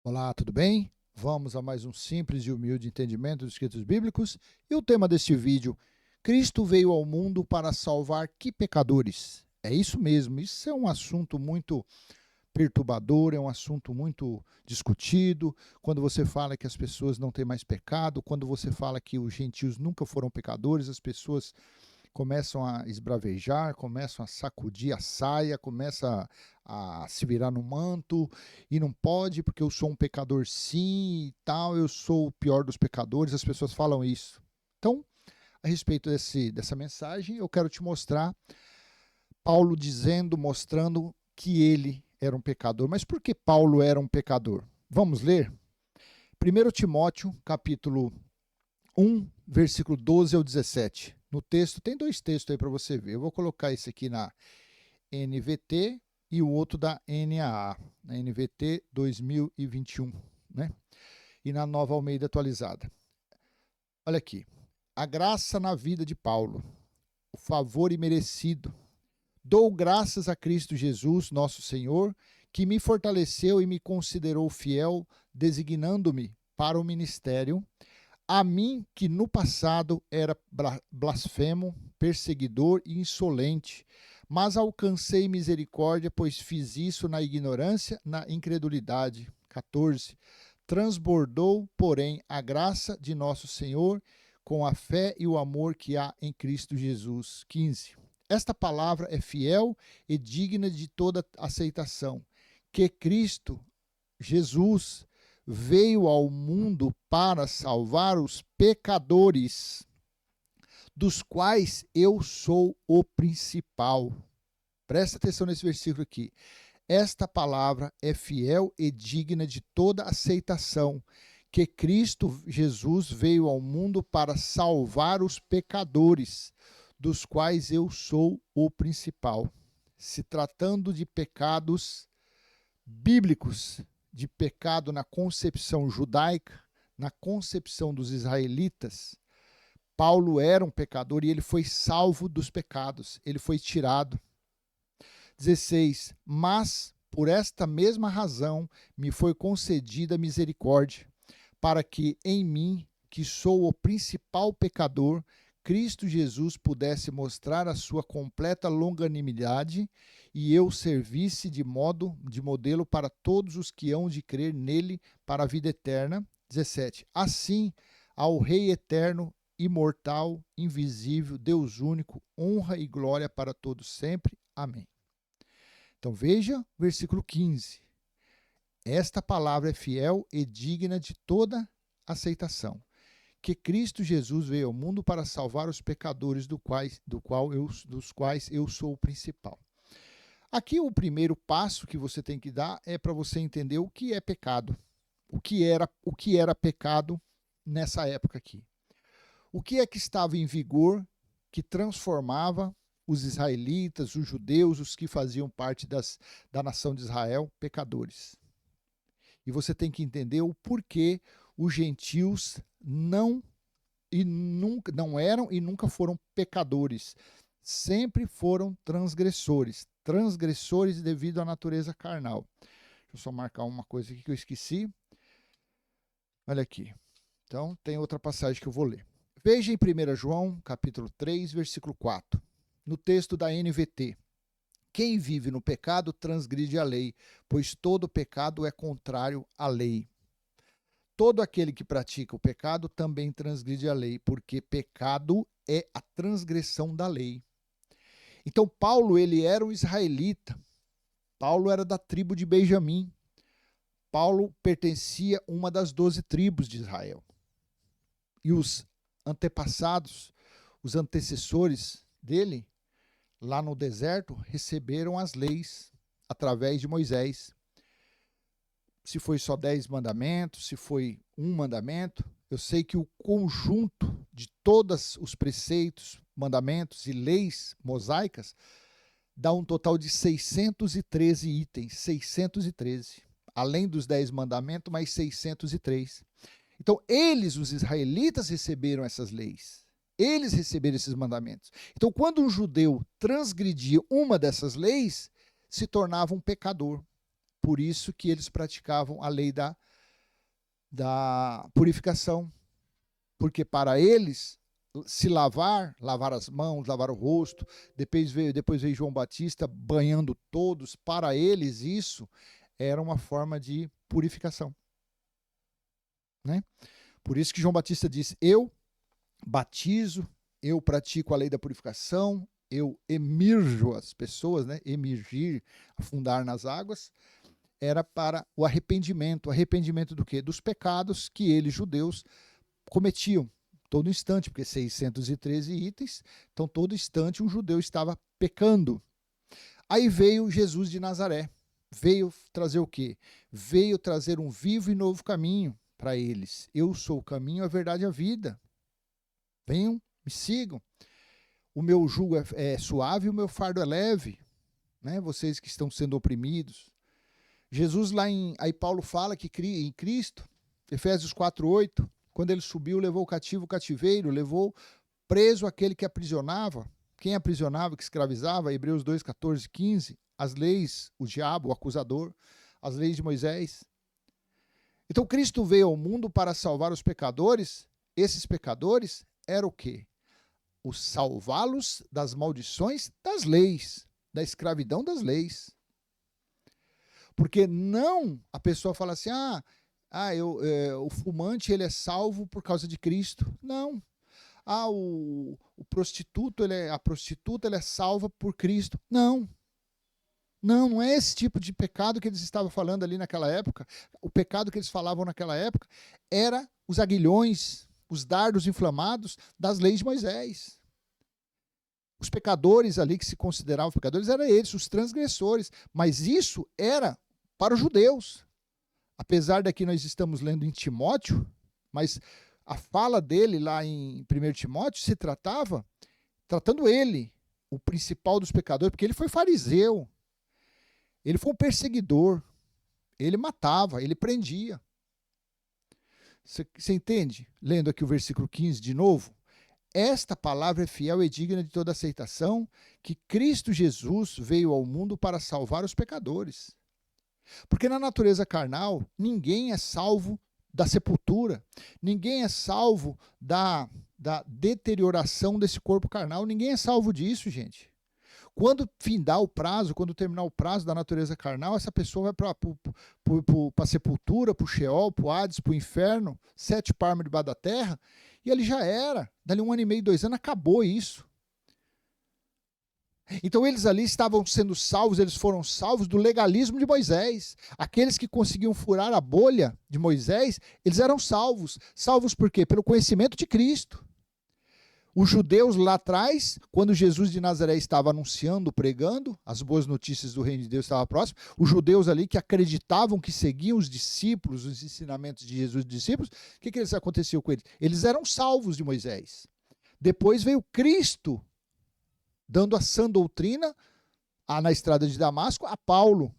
Olá, tudo bem? Vamos a mais um simples e humilde entendimento dos escritos bíblicos. E o tema deste vídeo: Cristo veio ao mundo para salvar que pecadores? É isso mesmo, isso é um assunto muito perturbador, é um assunto muito discutido. Quando você fala que as pessoas não têm mais pecado, quando você fala que os gentios nunca foram pecadores, as pessoas começam a esbravejar, começam a sacudir a saia, começam a se virar no manto, e não pode porque eu sou um pecador sim e tal, eu sou o pior dos pecadores, as pessoas falam isso. Então, a respeito dessa mensagem, eu quero te mostrar Paulo dizendo, mostrando que ele era um pecador. Mas por que Paulo era um pecador? Vamos ler? 1 Timóteo, capítulo 1, versículo 12 ao 17. No texto, tem dois textos aí para você ver. Eu vou colocar esse aqui na NVT e o outro da NAA, na NVT 2021, né? E na Nova Almeida atualizada. Olha aqui. A graça na vida de Paulo, o favor imerecido. Dou graças a Cristo Jesus, nosso Senhor, que me fortaleceu e me considerou fiel, designando-me para o ministério, a mim que no passado era blasfemo, perseguidor e insolente, mas alcancei misericórdia, pois fiz isso na ignorância, na incredulidade. 14. Transbordou, porém, a graça de nosso Senhor com a fé e o amor que há em Cristo Jesus. 15. Esta palavra é fiel e digna de toda aceitação, que Cristo Jesus veio ao mundo para salvar os pecadores, dos quais eu sou o principal. Presta atenção nesse versículo aqui. Esta palavra é fiel e digna de toda aceitação, que Cristo Jesus veio ao mundo para salvar os pecadores, dos quais eu sou o principal. Se tratando de pecados bíblicos, de pecado na concepção judaica, na concepção dos israelitas, Paulo era um pecador e ele foi salvo dos pecados, ele foi tirado. 16. Mas, por esta mesma razão, me foi concedida misericórdia, para que em mim, que sou o principal pecador, Cristo Jesus pudesse mostrar a sua completa longanimidade e eu servisse de modelo para todos os que hão de crer nele para a vida eterna. 17. Assim, ao Rei eterno, imortal, invisível, Deus único, honra e glória para todos sempre. Amém. Então veja o versículo 15. Esta palavra é fiel e digna de toda aceitação, que Cristo Jesus veio ao mundo para salvar os pecadores, dos quais eu sou o principal. Aqui o primeiro passo que você tem que dar é para você entender o que é pecado, o que era pecado nessa época aqui. O que é que estava em vigor que transformava os israelitas, os judeus, os que faziam parte da nação de Israel, pecadores? E você tem que entender o porquê os gentios não eram e nunca foram pecadores. Sempre foram transgressores. Transgressores devido à natureza carnal. Deixa eu só marcar uma coisa aqui que eu esqueci. Olha aqui. Então, tem outra passagem que eu vou ler. Veja em 1 João, capítulo 3, versículo 4. No texto da NVT. Quem vive no pecado transgride a lei, pois todo pecado é contrário à lei. Todo aquele que pratica o pecado também transgride a lei, porque pecado é a transgressão da lei. Então Paulo, ele era um israelita. Paulo era da tribo de Benjamim. Paulo pertencia a uma das 12 tribos de Israel. E os antepassados, os antecessores dele, lá no deserto, receberam as leis através de Moisés. Se foi só 10 mandamentos, se foi um mandamento, eu sei que o conjunto de todos os preceitos, mandamentos e leis mosaicas dá um total de 613 itens, 613. Além dos 10 mandamentos, mais 603. Então, eles, os israelitas, receberam essas leis. Eles receberam esses mandamentos. Então, quando um judeu transgredia uma dessas leis, se tornava um pecador. Por isso que eles praticavam a lei da da purificação. Porque para eles, se lavar as mãos, lavar o rosto, depois veio João Batista banhando todos, para eles isso era uma forma de purificação. Né? Por isso que João Batista diz, eu batizo, eu pratico a lei da purificação, eu emerjo as pessoas, né? Emergir, afundar nas águas, era para o arrependimento. Arrependimento do quê? Dos pecados que eles, judeus, cometiam todo instante, porque 613 itens, então todo instante um judeu estava pecando. Aí veio Jesus de Nazaré, veio trazer o quê? Veio trazer um vivo e novo caminho para eles. Eu sou o caminho, a verdade e a vida. Venham, me sigam. O meu jugo é suave e o meu fardo é leve. Né? Vocês que estão sendo oprimidos. Jesus aí Paulo fala que em Cristo, Efésios 4:8, quando ele subiu, levou o cativo o cativeiro, levou preso aquele que aprisionava. Quem aprisionava, que escravizava, Hebreus 2:14, 15, as leis, o diabo, o acusador, as leis de Moisés. Então Cristo veio ao mundo para salvar os pecadores. Esses pecadores eram o quê? O salvá-los das maldições das leis, da escravidão das leis. Porque não a pessoa fala assim, o fumante ele é salvo por causa de Cristo. Não. O prostituto, a prostituta ela é salva por Cristo. Não. Não é esse tipo de pecado que eles estavam falando ali naquela época. O pecado que eles falavam naquela época era os aguilhões, os dardos inflamados das leis de Moisés. Os pecadores ali que se consideravam pecadores eram eles, os transgressores. Mas isso era para os judeus. Apesar daqui nós estamos lendo em Timóteo, mas a fala dele lá em 1 Timóteo se tratando ele, o principal dos pecadores, porque ele foi fariseu, ele foi um perseguidor, ele matava, ele prendia. Você entende? Lendo aqui o versículo 15 de novo, esta palavra é fiel e digna de toda aceitação, que Cristo Jesus veio ao mundo para salvar os pecadores. Porque na natureza carnal, ninguém é salvo da sepultura, ninguém é salvo da deterioração desse corpo carnal, ninguém é salvo disso, gente. Quando findar o prazo, quando terminar o prazo da natureza carnal, essa pessoa vai para a sepultura, para o Sheol, para o Hades, para o inferno, 7 palmos debaixo da terra, e ali já era. Dali 1 ano e meio, 2 anos, acabou isso. Então eles ali estavam sendo salvos, eles foram salvos do legalismo de Moisés. Aqueles que conseguiam furar a bolha de Moisés, eles eram salvos. Salvos por quê? Pelo conhecimento de Cristo. Os judeus lá atrás, quando Jesus de Nazaré estava anunciando, pregando, as boas notícias do reino de Deus estavam próximas, os judeus ali que acreditavam que seguiam os discípulos, os ensinamentos de Jesus, os discípulos, o que aconteceu com eles? Eles eram salvos de Moisés. Depois veio Cristo, dando a sã doutrina na estrada de Damasco a Paulo.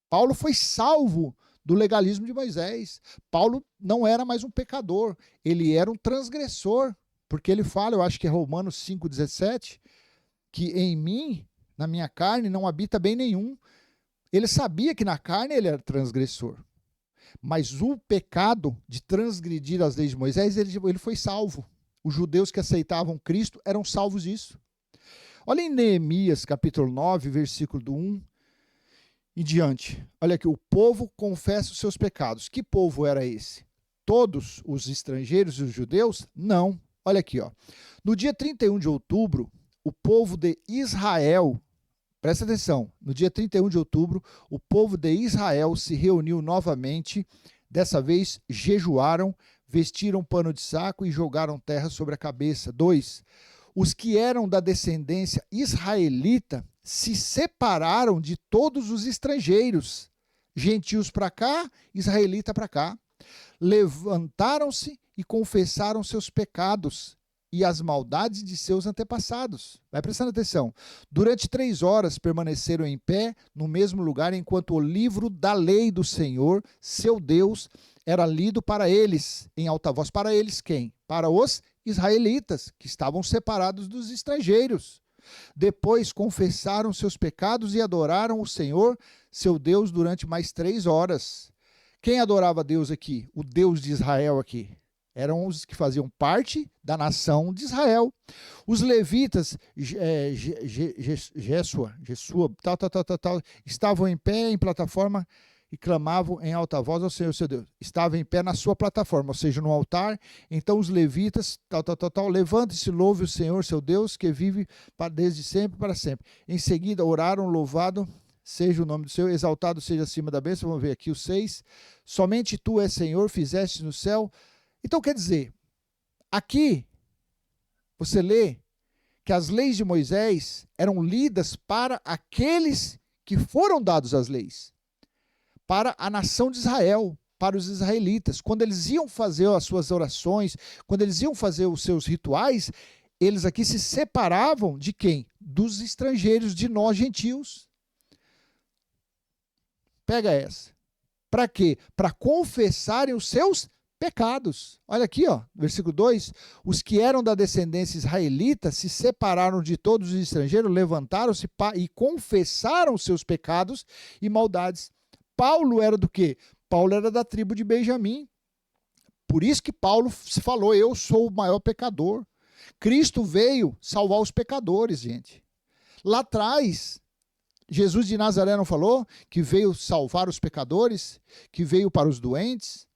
Paulo foi salvo do legalismo de Moisés. Paulo não era mais um pecador, ele era um transgressor. Porque ele fala, eu acho que é Romanos 5,17, que em mim, na minha carne, não habita bem nenhum. Ele sabia que na carne ele era transgressor. Mas o pecado de transgredir as leis de Moisés, ele foi salvo. Os judeus que aceitavam Cristo eram salvos disso. Olha em Neemias, capítulo 9, versículo do 1 em diante. Olha aqui, o povo confessa os seus pecados. Que povo era esse? Todos os estrangeiros e os judeus? Não. Olha aqui, ó. No dia 31 de outubro, o povo de Israel, presta atenção, no dia 31 de outubro, o povo de Israel se reuniu novamente, dessa vez jejuaram, vestiram pano de saco e jogaram terra sobre a cabeça. 2. Os que eram da descendência israelita se separaram de todos os estrangeiros, gentios para cá, israelita para cá. Levantaram-se e confessaram seus pecados e as maldades de seus antepassados. Vai prestando atenção. Durante 3 horas permaneceram em pé no mesmo lugar, enquanto o livro da lei do Senhor, seu Deus, era lido para eles, em alta voz. Para eles quem? Para os israelitas, que estavam separados dos estrangeiros. Depois confessaram seus pecados e adoraram o Senhor, seu Deus, durante mais 3 horas. Quem adorava Deus aqui? O Deus de Israel aqui. Eram os que faziam parte da nação de Israel. Os levitas, Jesua, tal, estavam em pé em plataforma e clamavam em alta voz ao Senhor, seu Deus. Estavam em pé na sua plataforma, ou seja, no altar. Então os levitas, levante-se, louve o Senhor, seu Deus, que vive desde sempre para sempre. Em seguida oraram, louvado seja o nome do Senhor, exaltado seja acima da bênção. Vamos ver aqui os 6. Somente tu és Senhor, fizeste no céu. Então quer dizer, aqui você lê que as leis de Moisés eram lidas para aqueles que foram dados as leis, para a nação de Israel, para os israelitas. Quando eles iam fazer as suas orações, quando eles iam fazer os seus rituais, eles aqui se separavam de quem? Dos estrangeiros, de nós gentios. Pega essa. Para quê? Para confessarem os seus pecados. Olha aqui, ó, versículo 2. Os que eram da descendência israelita se separaram de todos os estrangeiros, levantaram-se e confessaram os seus pecados e maldades. Paulo era do quê? Paulo era da tribo de Benjamim. Por isso que Paulo falou, eu sou o maior pecador. Cristo veio salvar os pecadores, gente. Lá atrás, Jesus de Nazaré não falou que veio salvar os pecadores, que veio para os doentes?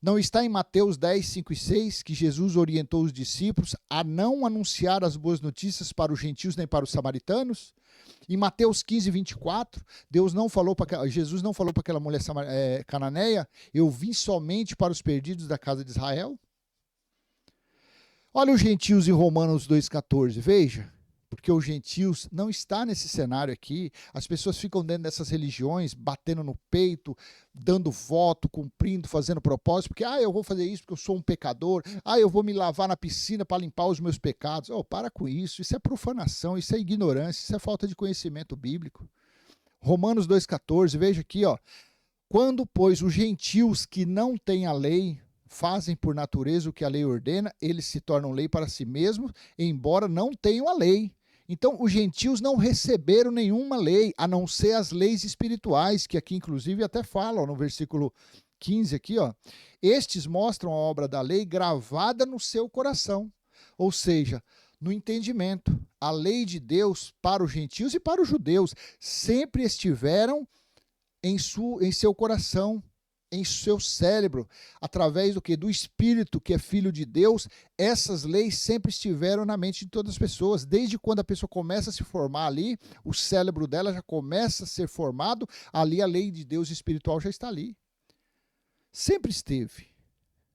Não está em Mateus 10, 5 e 6 que Jesus orientou os discípulos a não anunciar as boas notícias para os gentios nem para os samaritanos? Em Mateus 15, 24, Jesus não falou para aquela mulher cananeia, eu vim somente para os perdidos da casa de Israel? Olha os gentios em Romanos 2,14, veja. Porque os gentios não está nesse cenário aqui. As pessoas ficam dentro dessas religiões, batendo no peito, dando voto, cumprindo, fazendo propósito, porque eu vou fazer isso porque eu sou um pecador, eu vou me lavar na piscina para limpar os meus pecados. Para com isso é profanação, isso é ignorância, isso é falta de conhecimento bíblico. Romanos 2,14, veja aqui, ó. Quando, pois, os gentios que não têm a lei fazem por natureza o que a lei ordena, eles se tornam lei para si mesmos, embora não tenham a lei. Então, os gentios não receberam nenhuma lei, a não ser as leis espirituais, que aqui inclusive até falam no versículo 15 aqui, ó. Estes mostram a obra da lei gravada no seu coração, ou seja, no entendimento. A lei de Deus para os gentios e para os judeus sempre estiveram em seu coração, em seu cérebro, através do que? Do Espírito, que é Filho de Deus. Essas leis sempre estiveram na mente de todas as pessoas. Desde quando a pessoa começa a se formar ali, o cérebro dela já começa a ser formado, ali a lei de Deus espiritual já está ali. Sempre esteve.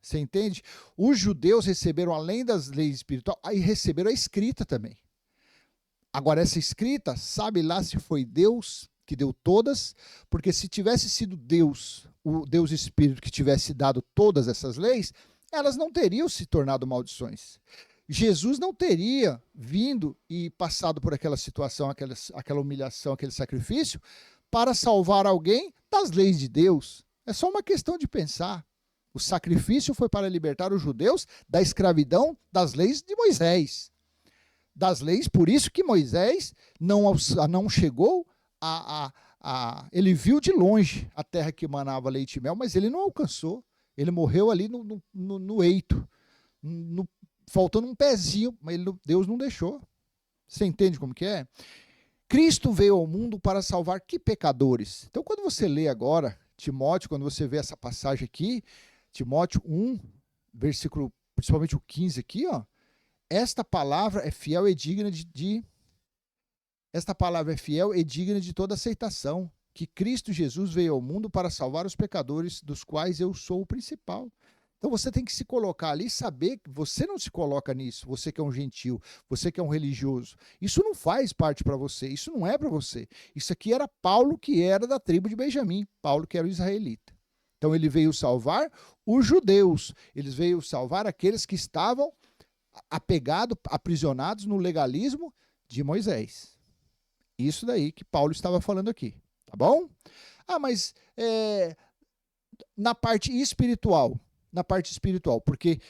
Você entende? Os judeus receberam, além das leis espirituais, aí receberam a escrita também. Agora, essa escrita, sabe lá se foi Deus que deu todas, porque se tivesse sido Deus, o Deus Espírito que tivesse dado todas essas leis, elas não teriam se tornado maldições. Jesus não teria vindo e passado por aquela situação, aquela humilhação, aquele sacrifício, para salvar alguém das leis de Deus. É só uma questão de pensar. O sacrifício foi para libertar os judeus da escravidão das leis de Moisés. Das leis, por isso que Moisés não chegou ele viu de longe a terra que manava leite e mel, mas ele não alcançou. Ele morreu ali no eito, faltando um pezinho, mas Deus não deixou. Você entende como que é? Cristo veio ao mundo para salvar que pecadores? Então, quando você lê agora, Timóteo, quando você vê essa passagem aqui, Timóteo 1, versículo, principalmente o 15 aqui, ó, esta palavra é fiel e digna Esta palavra é fiel e digna de toda aceitação, que Cristo Jesus veio ao mundo para salvar os pecadores, dos quais eu sou o principal. Então você tem que se colocar ali e saber que você não se coloca nisso, você que é um gentil, você que é um religioso. Isso não faz parte para você, isso não é para você. Isso aqui era Paulo, que era da tribo de Benjamim, Paulo que era o israelita. Então ele veio salvar os judeus, ele veio salvar aqueles que estavam apegados, aprisionados no legalismo de Moisés. Isso daí que Paulo estava falando aqui, tá bom? Mas na parte espiritual, porque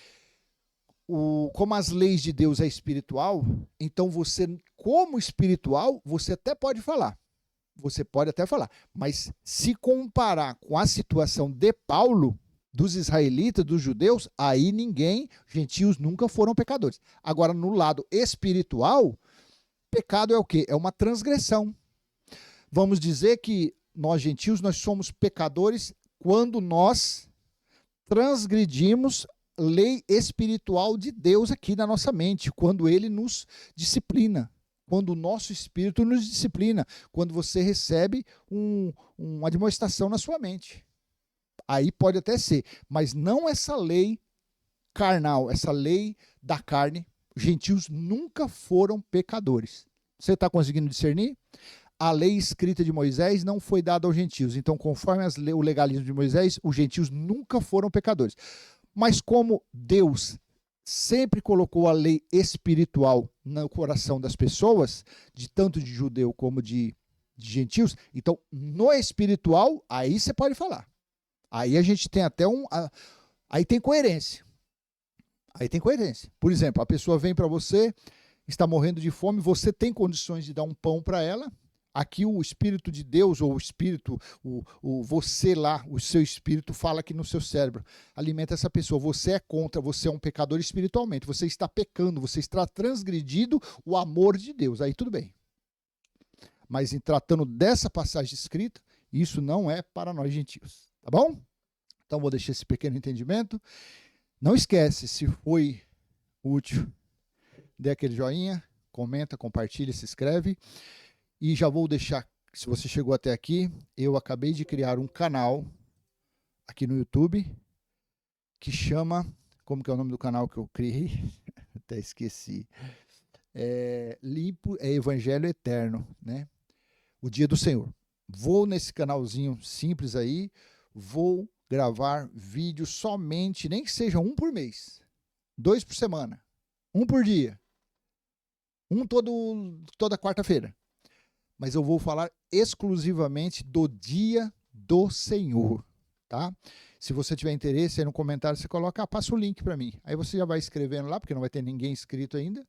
como as leis de Deus é espiritual, então você, como espiritual, você até pode falar. Você pode até falar, mas se comparar com a situação de Paulo, dos israelitas, dos judeus, aí ninguém, gentios nunca foram pecadores. Agora, no lado espiritual, pecado é o quê? É uma transgressão. Vamos dizer que nós, gentios, nós somos pecadores quando nós transgredimos lei espiritual de Deus aqui na nossa mente, quando ele nos disciplina, quando o nosso espírito nos disciplina, quando você recebe uma admoestação na sua mente. Aí pode até ser, mas não essa lei carnal, essa lei da carne. Os gentios nunca foram pecadores. Você está conseguindo discernir? A lei escrita de Moisés não foi dada aos gentios. Então, conforme o legalismo de Moisés, os gentios nunca foram pecadores. Mas como Deus sempre colocou a lei espiritual no coração das pessoas, de tanto de judeu como de gentios, então, no espiritual, aí você pode falar. Aí a gente tem até aí tem coerência. Aí tem coerência. Por exemplo, a pessoa vem para você, está morrendo de fome, você tem condições de dar um pão para ela. Aqui o Espírito de Deus, ou o Espírito, você lá, o seu Espírito fala aqui no seu cérebro, alimenta essa pessoa. Você é contra, você é um pecador espiritualmente, você está pecando, você está transgredindo o amor de Deus. Aí tudo bem. Mas em tratando dessa passagem escrita, isso não é para nós gentios. Tá bom? Então vou deixar esse pequeno entendimento. Não esquece, se foi útil, dê aquele joinha, comenta, compartilha, se inscreve. E já vou deixar, se você chegou até aqui, eu acabei de criar um canal aqui no YouTube que chama, como que é o nome do canal que eu criei? Até esqueci. Limpo é Evangelho Eterno, né? O Dia do Senhor. Vou nesse canalzinho simples aí, vou gravar vídeo somente, nem que seja um por mês, 2 por semana, um por dia, toda quarta-feira. Mas eu vou falar exclusivamente do Dia do Senhor, tá? Se você tiver interesse, aí no comentário você coloca, passa o link para mim. Aí você já vai escrevendo lá, porque não vai ter ninguém inscrito ainda.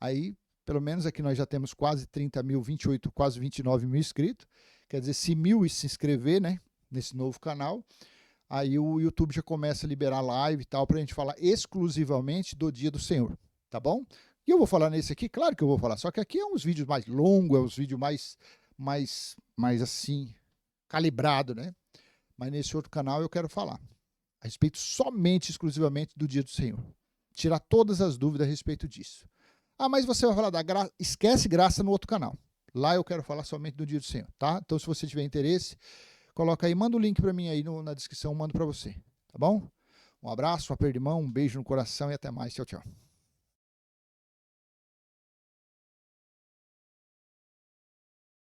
Aí, pelo menos aqui nós já temos quase 30 mil, 28, quase 29 mil inscritos. Quer dizer, se 1.000 se inscrever, né, nesse novo canal, aí o YouTube já começa a liberar live e tal, para a gente falar exclusivamente do Dia do Senhor, tá bom? E eu vou falar nesse aqui, claro que eu vou falar, só que aqui é uns vídeos mais longos, é uns vídeos mais assim, calibrado, né? Mas nesse outro canal eu quero falar a respeito somente, exclusivamente do Dia do Senhor. Tirar todas as dúvidas a respeito disso. Mas você vai falar da graça, esquece graça no outro canal. Lá eu quero falar somente do Dia do Senhor, tá? Então se você tiver interesse, coloca aí, manda o link para mim aí na descrição, eu mando para você, tá bom? Um abraço, um aperto de mão, um beijo no coração e até mais. Tchau, tchau.